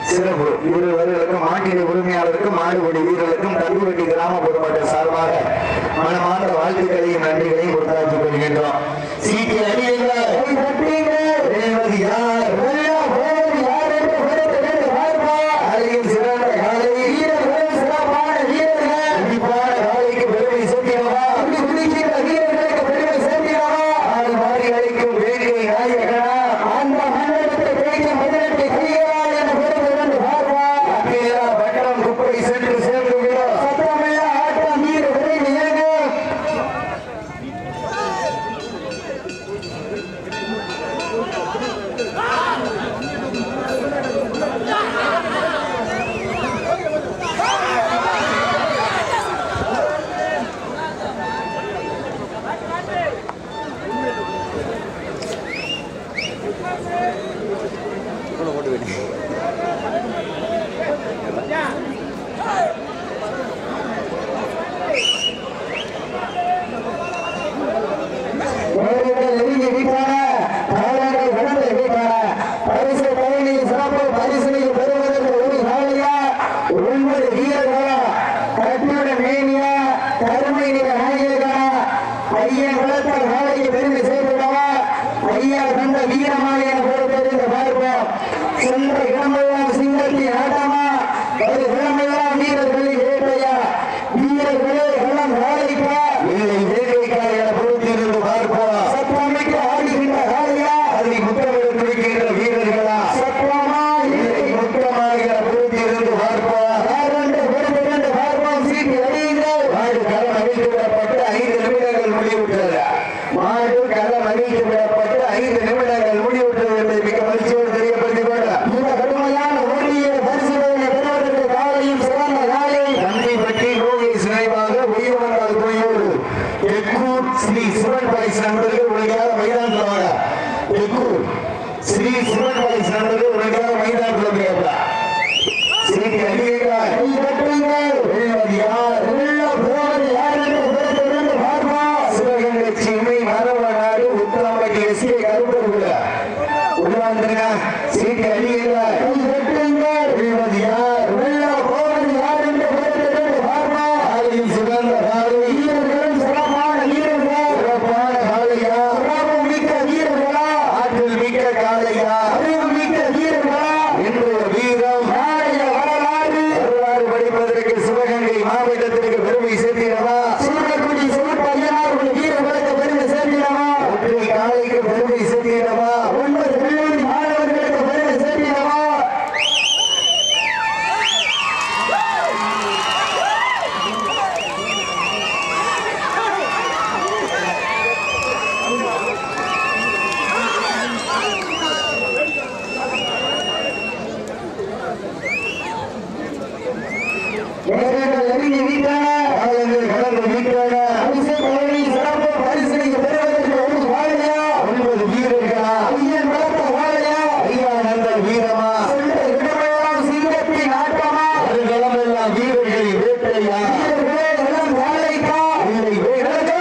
சிறப்பு இருவர்களுக்கும் மாட்டின உரிமையாளருக்கும் மாடுபடி வீரர்களுக்கும் தள்ளுவட்டி கிராம பொதுமட்ட சார்பாக மனமார்ந்த வாழ்த்துக்களையும் நன்றிகளையும் கொடுத்தாக்கிக் கொள்கின்றோம். சீட்டி அணியுங்கள் சிறந்த காலை வீரர்கள் சிறப்பான வீரர்கள் குறிப்பான காலைக்கு பெருமை சேர்க்கிறவா வீரர்களுக்கு பெருமை சேர்க்கிறவா ஆறு மாறி அளிக்கும் வேண்டிய நாயகனா அந்த மண்டலத்தை பேச்சு மதுரத்தை செய்கிறார் என்ற பெருமை பார்ப்பா பட்டம் குப்பை சென்று சேர்ந்து விடும் சத்தமில்ல ஆட்டம் வீர விரைவு நேரங்கள் நெருங்கி வீட்டான காலங்கள் கடந்து வீட்டான பரிசு பலனை சிறப்பு பரிசீலிக்க பெறுவதற்கு ஒரு வாழையா 9 வீரர்களா ஐயன் வளர்த்த வாழையா ஐயா நந்தன் வீரமா சொல்ல இடமெல்லாம் சிங்கத்தின் ஆட்டமா வருகளம் எல்லாம் வீரர்களின் வேட்டையா வீரர்களே எல்லாம் வாழைக்கா இல்லை வீரர்கள்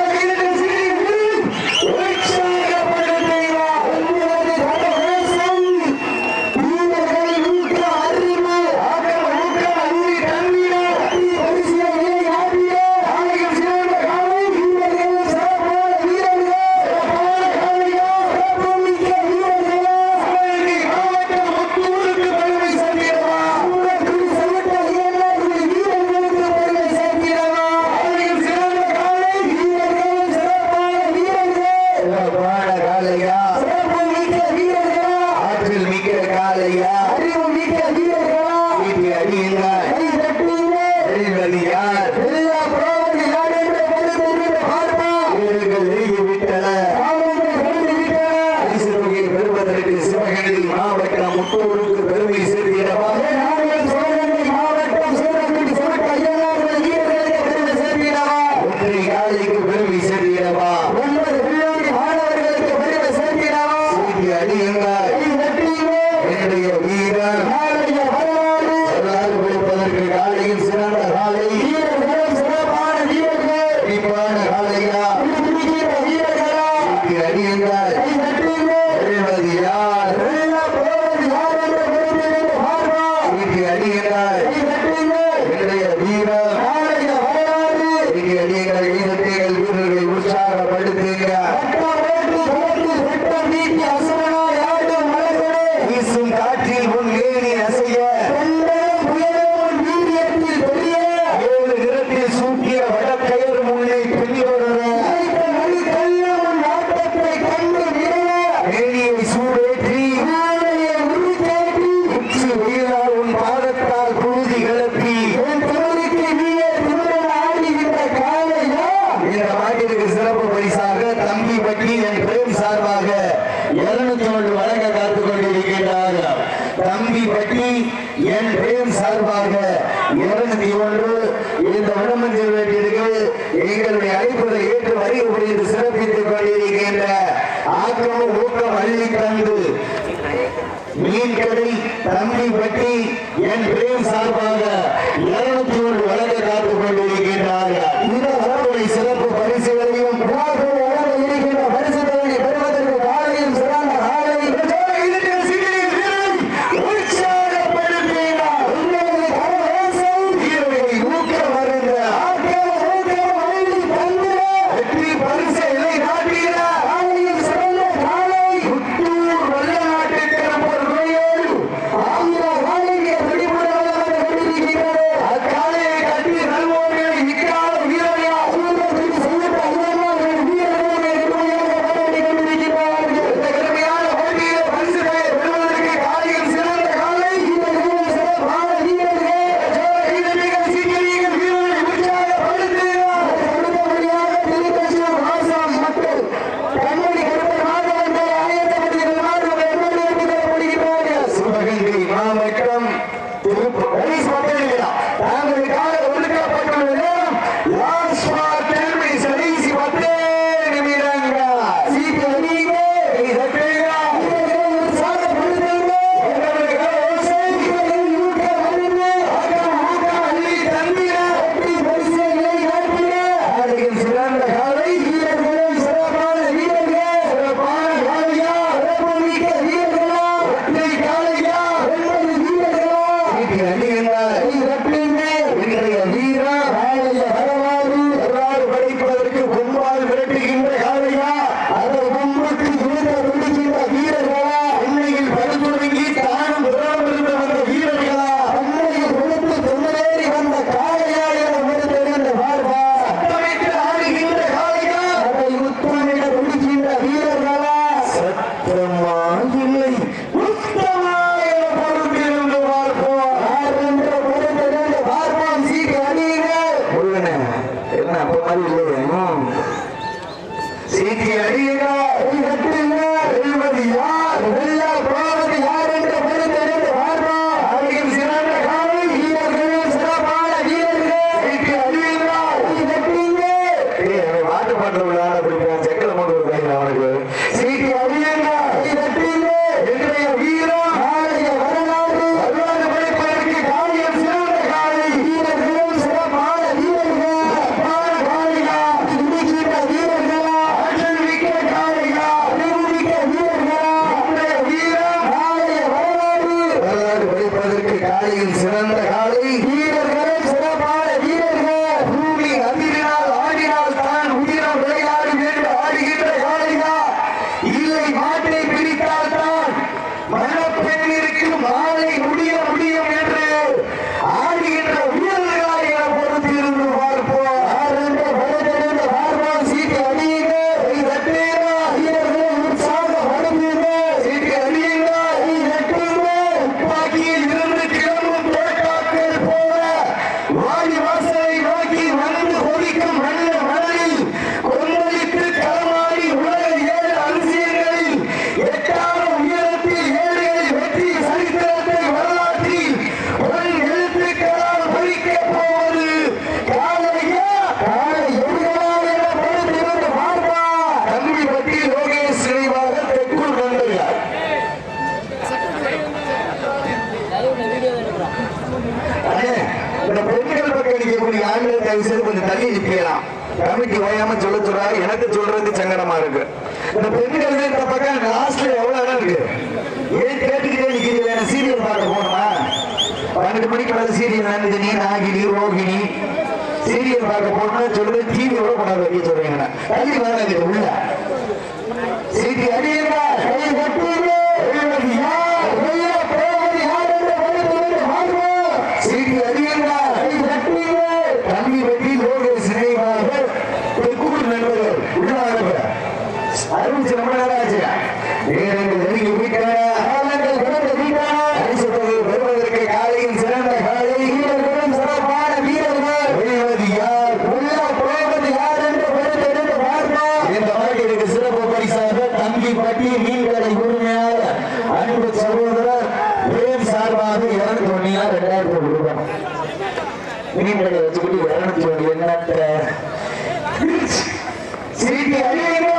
எங்களுடைய அழைப்புகளை ஏற்று வருகை புரிந்து சிறப்பித்துக் கொண்டிருக்கின்ற ஆக்கமும் ஊக்கம் அள்ளி தந்து மீன்கடை தம்பிப்பட்டி என் பிரேம் சார்பாக 201 வழங்க காத்துக் கொண்டிருக்கின்றார்கள். இந்த அவருடைய சிறப்பு பரிசுகளையும் இருக்கின்ற பரிசுகளை பெறுவதற்கு காலையும் சிறந்த காலை Thank you. காலையில் சிறந்த காலை வீரர்களே சிறப்பான வீரர்கள் பூமி அதிரினால் ஆடினால் தான் உயிரம் விளையாடும் என்று ஆடுகின்ற காலையா இல்லை மாட்டை பிடித்தால் தான் மனப்பெண்ணிற்கு மாலை முடிய முடியும் என்று ஆடுகின்ற வீரர்களா என பொறுத்து இருந்து பார்ப்போம். சீட்டு அடியுங்க வீரர்கள் உற்சாகப்படுத்துங்க. சீட்டு அடியுங்க துப்பாக்கியில் இருந்து கிளம்பும் தோட்டாக்கள் போல வாடி வாசலை நோக்கி வந்து கொதிக்கும் மண்ண மணலில் கொந்தளித்து களமாடி உலக 7 அதிசயங்களில் 8ஆம் உயரத்தில் ஏழைகள் வெற்றி சரித்திரத்தை வரலாற்றில் பொன் எழுத்துக்களால் பொறிக்கப் போவது காலையா காலை எதிரா என பொறுத்திருந்து பார்ப்பா. தம்பிப்பட்டி லோகேஷ் நினைவாக தெற்குள் வந்தார். இந்த பெண்கள் பக்கம் நிற்கக்கூடிய ஆண்கள் தயவு செய்து கொஞ்சம் தள்ளி நிற்கலாம். கமிட்டி ஓயாம சொல்ல சொல்றாரு, எனக்கு சொல்றதுக்கு சங்கடமா இருக்கு. இந்த பெண்கள் இந்த பக்கம் லாஸ்ட்ல எவ்வளவு இடம் இருக்கு, ஏன் கேட்டுக்கிட்டே நிக்கிறீங்க? சீரியல் பார்க்க போகணுமா? 12 மணிக்கு மேல சீரியல் நந்தினி நாகினி ரோகிணி சீரியல் பார்க்க போகணும்னு சொல்லுறது டிவி கூட கொண்டாந்து வைக்க சொல்றீங்க. தள்ளி வராங்க உள்ள சீட்டி அடியுங்க கை கட்டுங்க. சீட்டி அடியுங்க கை கட்டுங்க. தம்பி வெட்டி லோகேஷ் நினைவாக தெற்கூர் நண்பர்கள் உள்ள அறிவிச்சு ரொம்ப நேரம் ஆச்சு. நேரங்கள் நெருங்கி விட்டன, காலங்கள் கடந்து விட்டன. பரிசு தொகை பெறுவதற்கு காலையில் சிறந்த காலை வீரர்களும் சிறப்பான வீரர்கள் வெல்வது யார் உள்ள போவது யார் என்று பொறுத்தெடுத்து பார்ப்போம். இந்த மாட்டிற்கு சிறப்பு பரிசாக தம்பிப்பட்டி மீன்களை உரிமையாளர் அன்பு சகோதரர் வேம் சார்பாக 201 2000 கொடுக்கணும். மீன்களை வச்சுக்கிட்டு 201 என்னத்த சீட்டி அடியுங்க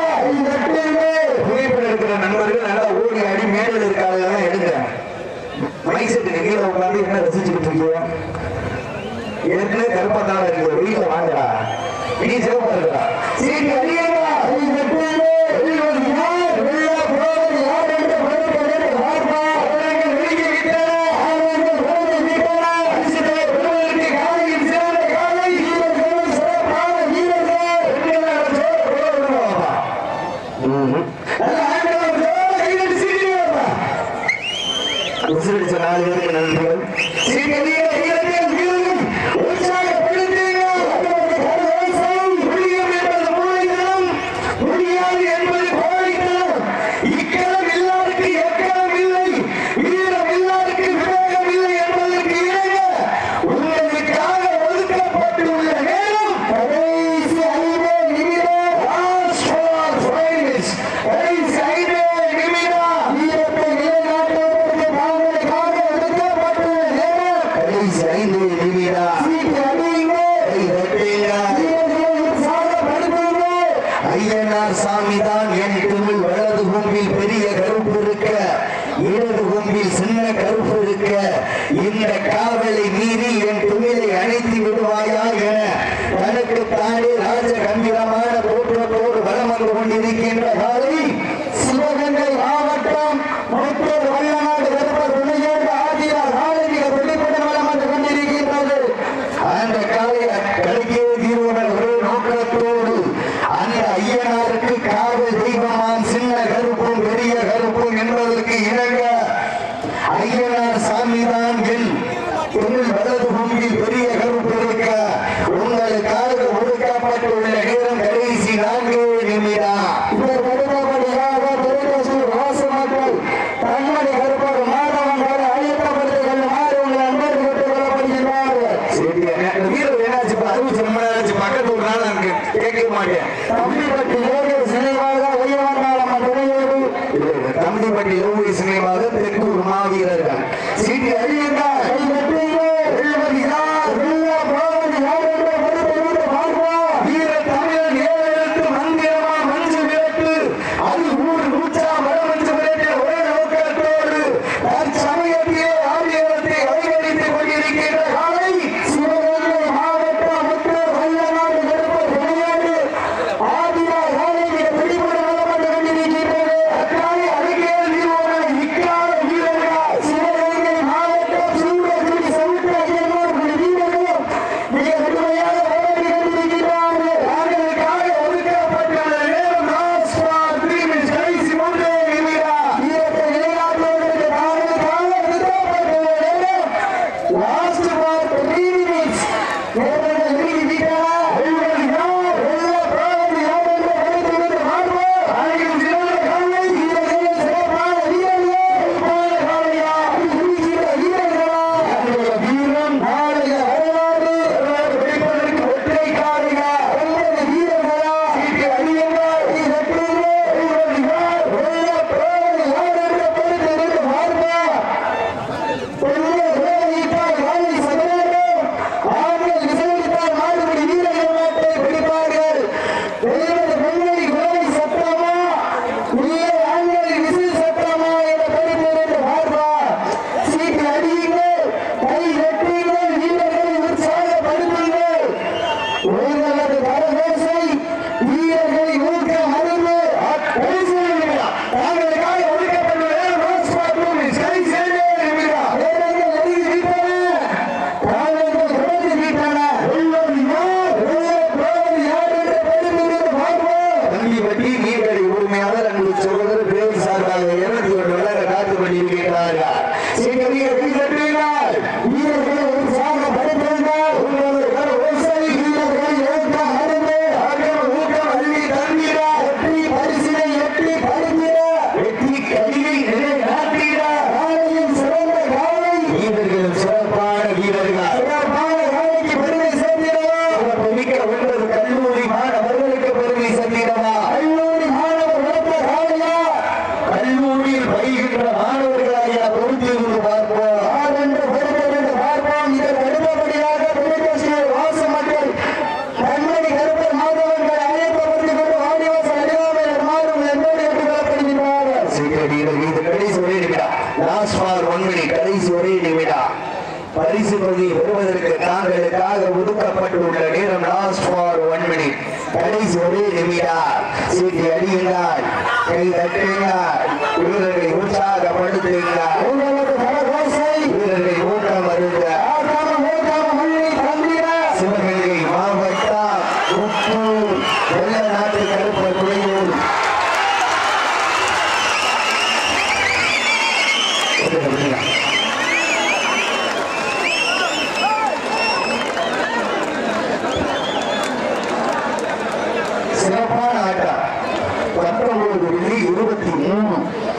புகைப்படம் எடுக்கிற நண்பர்கள் நல்லா ஓடி அடி மேடல் இருக்காங்க எடுங்க. மைசெட்டுக்கு கீழே உட்காந்து என்ன ரசிச்சுக்கிட்டு இருக்கீங்க? ஏற்கனவே கருப்பாத்தான இருக்கு, வெளியில வாங்கடா, நீ சிறப்பா இருக்கா. சீட்டி அடியுங்க உசிரடிச்ச 4 பேருக்கு நன்றிகள். முடியாது என்பது கோழைத்தனம். இக்கலம் எல்லாருக்கு எக்கலம் இல்லை, வீரம் எல்லாருக்கு விவேகம் இல்லை என்பதற்கு இணங்க உங்களுக்காக ஒதுக்கப்பட்டுள்ள நேரம் கடைசி 5 நிமிடம். கடைசி 5 நிமிடம் வீரத்தை நிலைநாட்டுவதற்கு தாங்களுக்காக ஒதுக்கப்பட்டுள்ள நேரம் கடைசி 5 நிமிடம். சீட்டு அடியுங்க ஐயனார் சாமி தான் என் தமிழ் வலது கொம்பில் பெரிய கருப்பு இருக்க, இடது கொம்பில் சின்ன கருப்பு இருக்க, இந்த காவலை மீறி என் துமிலை அணைத்து விடுவாயா என தனக்கு தானே ராஜ கம்பீரமான தோற்றத்தோடு வலம் வந்து கொண்டிருக்கின்ற காலை சிவகங்கை மாவட்டம் மற்றொரு வல்லநாடு வெப்பர் துணையோடு ஆதியார் காலை மிக வெளிப்படம் வலம் வந்து கொண்டிருக்கின்றது. அந்த காலை கலைக்கே தீர்வுடன் ஒரே நோக்கத்தோடு அந்த ஐயனாருக்கு காவல் தெய்வமாம் சின்ன கருப்பும் பெரிய கருப்பும் என்பதற்கு இணங்க ஐயனார் சாமிதான் என் தமிழ் வலது கொம்பில் பெரிய கருப்பு இருக்க உங்களுக்காக ஒதுக்கப்பட்டுள்ள நேரம் கடைசி 4 நிமிடம். தன்மணி கருப்பர் மாதவன் அழைக்கப்படுத்த கொள்ளுமாறு உங்கள் அன்பர் கொள்ளப்படுகின்றார்கள். வீரர் என்னாச்சு அறிவிச்சு ரொம்ப நேரம் பக்கத்து ஒரு நாள் எனக்கு கேட்க மாட்டேன். தம்பிப்பட்டி லோகேஷ் நினைவாக உயர்வாண்டாளம்மன் துணையோடு தம்பிப்பட்டி லோகேஷ் நினைவாக தெற்கூர் மாவீரர்கள் சீட்டி அழியுங்க வீர தமிழன் 7 எழுத்து மந்திரமா மஞ்சு விளக்கு அது ஊர் நூற்றா மரமஞ்சு விளக்கு ஒரே நோக்கத்தோடு தற்சமயத்திலே ஆவியத்தை அலைவடித்துக் கொண்டிருக்கின்ற காலை சிவகங்கை மாவட்டம் முற்றூர் வல்லநாடு வெப்பர் துணையோடு ஆதியார் காலை மிக பிடிபட வலம் வந்து கொண்டிருக்கின்றது. அக்காலை அருகே நிறுவன இக்கால வீரர்கள் சிவகங்கை மாவட்டம் சூழல் பரிசு தொகையை பெறுவதற்கு தாங்களுக்காக ஒதுக்கப்பட்டுள்ள நேரம் லாஸ்ட் ஃபார் 1 minute. கடைசி ஒரே நிமிடம். சீட்டி அடியுங்கள், கை தட்டுங்கள், வீரர்களை உற்சாகப்படுத்துங்கள், வீரர்களை ஊக்கம் வருங்க. சிவகங்கை மாவட்டம் உப்பூர் வெள்ளநாட்டு கருப்பர் துறையூர் சிறப்பான ஆட்டம். 19 23